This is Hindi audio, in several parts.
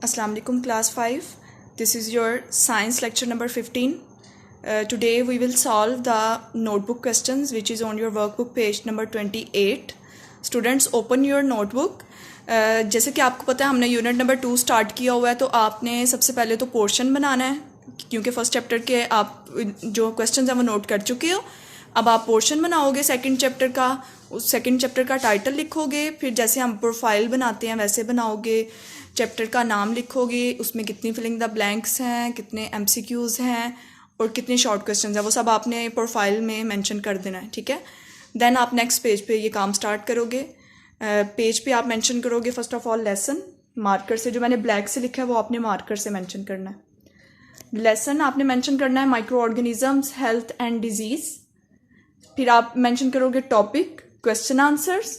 Assalamu alaikum class 5. This is your science lecture number 15. Today we will solve the notebook questions which is on your workbook page number 28. Students open your notebook. जैसे कि आपको पता है हमने यूनिट नंबर 2 स्टार्ट किया हुआ है, तो आपने सबसे पहले तो पोर्शन बनाना है क्योंकि फर्स्ट चैप्टर के आप जो क्वेश्चंस हैं वो नोट कर चुके हो। अब आप पोर्शन बनाओगे सेकंड चैप्टर का, उस सेकंड चैप्टर का टाइटल लिखोगे, फिर जैसे हम प्रोफाइल बनाते हैं वैसे बनाओगे, चैप्टर का नाम लिखोगे, उसमें कितनी फिलिंग द ब्लैंक्स हैं, कितने एमसीक्यूज़ हैं और कितने शॉर्ट क्वेश्चंस हैं, वो सब आपने प्रोफाइल में मेंशन कर देना है। ठीक है, देन आप नेक्स्ट पेज पे ये काम स्टार्ट करोगे। पेज पे आप मेंशन करोगे first of all lesson, marker से, जो मैंने ब्लैक से लिखा है वो आपने मार्कर से मेंशन करना है। लेसन आपने मेंशन करना है micro organisms, health and disease. फिर आप मेंशन करोगे टॉपिक, क्वेश्चन आंसर्स।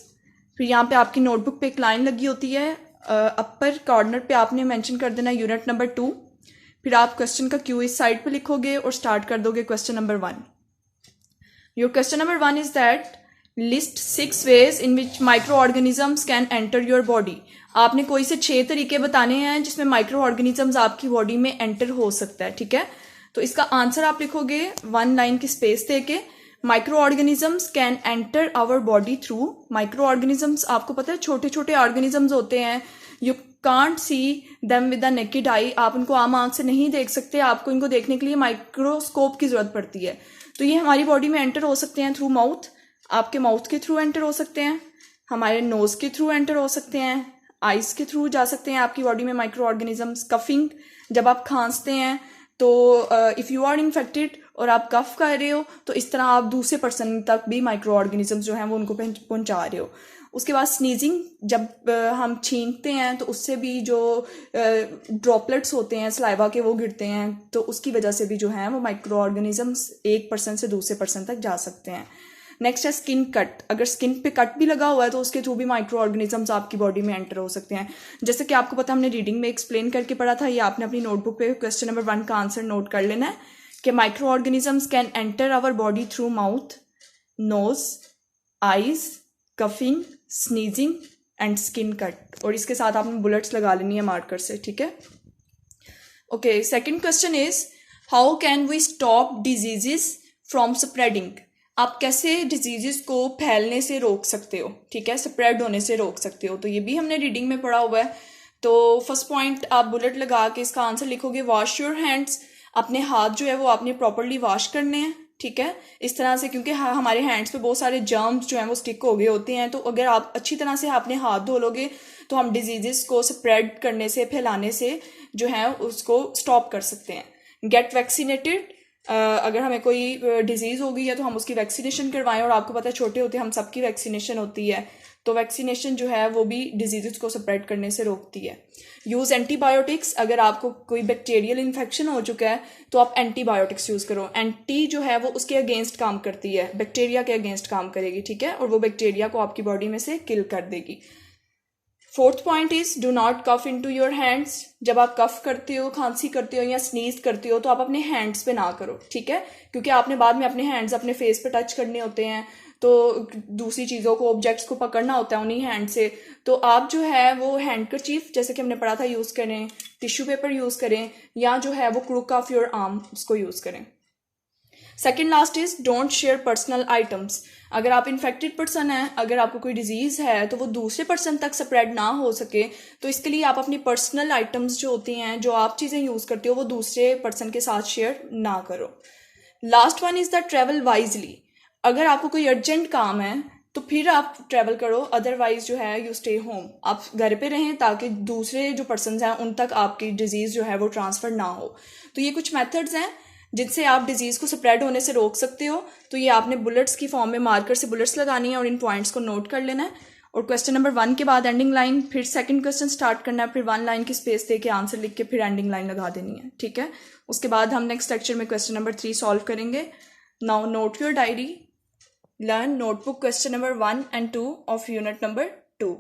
फिर यहाँ पे आपकी नोटबुक पे एक लाइन लगी होती है, अपर कॉर्नर पे आपने मेंशन कर देना यूनिट नंबर 2। फिर आप क्वेश्चन का क्यू इस साइड पे लिखोगे और स्टार्ट कर दोगे question number 1। Your question number 1 is that list 6 ways in which micro organisms can enter your body. आपने कोई से 6 तरीके बताने हैं जिसमें माइक्रो ऑर्गेनिजम्स आपकी बॉडी में एंटर हो सकता है। ठीक है, तो इसका आंसर आप लिखोगे 1 लाइन की स्पेस दे के, micro organisms can enter our body through. Micro organisms आपको पता है छोटे छोटे ऑर्गेनिजम्स होते हैं, you can't see them with the naked eye. आप उनको आम आंख से नहीं देख सकते, आपको इनको देखने के लिए माइक्रोस्कोप की जरूरत पड़ती है। तो ये हमारी बॉडी में एंटर हो सकते हैं थ्रू माउथ, आपके माउथ के थ्रू एंटर हो सकते हैं, हमारे नोज के थ्रू एंटर हो सकते हैं, आइज के थ्रू जा सकते हैं आपकी बॉडी में माइक्रो ऑर्गेनिजम्स। कफिंग, जब आप खांसते हैं तो इफ़ यू आर इन्फेक्टेड और आप कफ कर रहे हो तो इस तरह आप दूसरे पर्सन तक भी माइक्रो ऑर्गेनिजम्स जो हैं वो उनको पहुंचा रहे हो। उसके बाद स्नीजिंग, जब हम छींकते हैं तो उससे भी जो ड्रॉपलेट्स होते हैं सलाइवा के वो गिरते हैं, तो उसकी वजह से भी जो है वो माइक्रो ऑर्गेनिजम्स एक पर्सन से दूसरे पर्सन तक जा सकते हैं। नेक्स्ट है स्किन कट, अगर स्किन पे कट भी लगा हुआ है तो उसके थ्रू भी माइक्रो ऑर्गेनिजम्स आपकी बॉडी में एंटर हो सकते हैं। जैसे कि आपको पता हमने रीडिंग में एक्सप्लेन करके पढ़ा था, ये आपने अपनी नोटबुक पे क्वेश्चन नंबर 1 का आंसर नोट कर लेना है कि micro organisms can enter our body through mouth, nose, eyes, coughing, sneezing and skin cut. और इसके साथ आपने बुलेट्स लगा लेनी है मार्कर से। ठीक है, okay. Second question is how can we stop diseases from spreading. आप कैसे डिजीजेस को फैलने से रोक सकते हो, ठीक है, स्प्रेड होने से रोक सकते हो। तो ये भी हमने रीडिंग में पढ़ा हुआ है। तो फर्स्ट पॉइंट आप बुलेट लगा के इसका आंसर लिखोगे वॉश योर हैंड्स। अपने हाथ जो है वो आपने प्रॉपरली वॉश करने हैं। ठीक है, इस तरह से, क्योंकि हमारे हैंड्स पे बहुत सारे जर्म्स जो हैं वो स्टिक हो गए होते हैं, तो अगर आप अच्छी तरह से अपने हाथ धो लोगे तो हम डिजीजेस को स्प्रेड करने से, फैलाने से जो है उसको स्टॉप कर सकते हैं। गेट वैक्सीनेटेड, अगर हमें कोई डिजीज़ हो गई है तो हम उसकी वैक्सीनेशन करवाएं, और आपको पता है छोटे होते हम सबकी वैक्सीनेशन होती है, तो वैक्सीनेशन जो है वो भी डिजीज़ को स्प्रेड करने से रोकती है। यूज़ एंटीबायोटिक्स, अगर आपको कोई बैक्टीरियल इन्फेक्शन हो चुका है तो आप एंटीबायोटिक्स यूज़ करो। एंटी जो है वो उसके अगेंस्ट काम करती है, बैक्टीरिया के अगेंस्ट काम करेगी। ठीक है, और वो बैक्टीरिया को आपकी बॉडी में से किल कर देगी। Fourth point is do not cough into your hands. जब आप कफ करते हो, खांसी करते हो या स्नीज करते हो तो आप अपने हैंड्स पे ना करो। ठीक है, क्योंकि आपने बाद में अपने हैंड्स अपने फेस पे टच करने होते हैं, तो दूसरी चीज़ों को, ऑब्जेक्ट्स को पकड़ना होता है उन्हीं हैंड से। तो आप जो है वो हैंडकरचीफ, जैसे कि हमने पढ़ा था, यूज़ करें, टिश्यू पेपर यूज़ करें, या जो है वो क्रूक ऑफ योर आर्म उसको यूज़ करें। Second last is don't share personal items. अगर आप इन्फेक्टेड पर्सन हैं, अगर आपको कोई डिजीज़ है तो वो दूसरे पर्सन तक स्प्रेड ना हो सके, तो इसके लिए आप अपनी पर्सनल आइटम्स जो होती हैं, जो आप चीज़ें यूज़ करते हो, वो दूसरे पर्सन के साथ शेयर ना करो। Last one is the travel wisely. अगर आपको कोई अर्जेंट काम है तो फिर आप ट्रैवल करो, अदरवाइज जो है यू स्टे होम। आप घर पे रहें ताकि दूसरे जो पर्सन हैं उन तक आपकी डिजीज़ जो है वो ट्रांसफ़र ना हो। तो ये कुछ मेथड्स हैं जिनसे आप डिजीज़ को स्प्रेड होने से रोक सकते हो। तो ये आपने बुलेट्स की फॉर्म में मार्कर से बुलेट्स लगानी है और इन पॉइंट्स को नोट कर लेना है। और क्वेश्चन नंबर 1 के बाद एंडिंग लाइन, फिर सेकंड क्वेश्चन स्टार्ट करना है, फिर 1 लाइन की स्पेस दे के आंसर लिख के फिर एंडिंग लाइन लगा देनी है। ठीक है, उसके बाद हम नेक्स्ट लेक्चर में क्वेश्चन नंबर 3 सॉल्व करेंगे। Now not your diary, learn notebook question number 1 and 2 of unit number 2.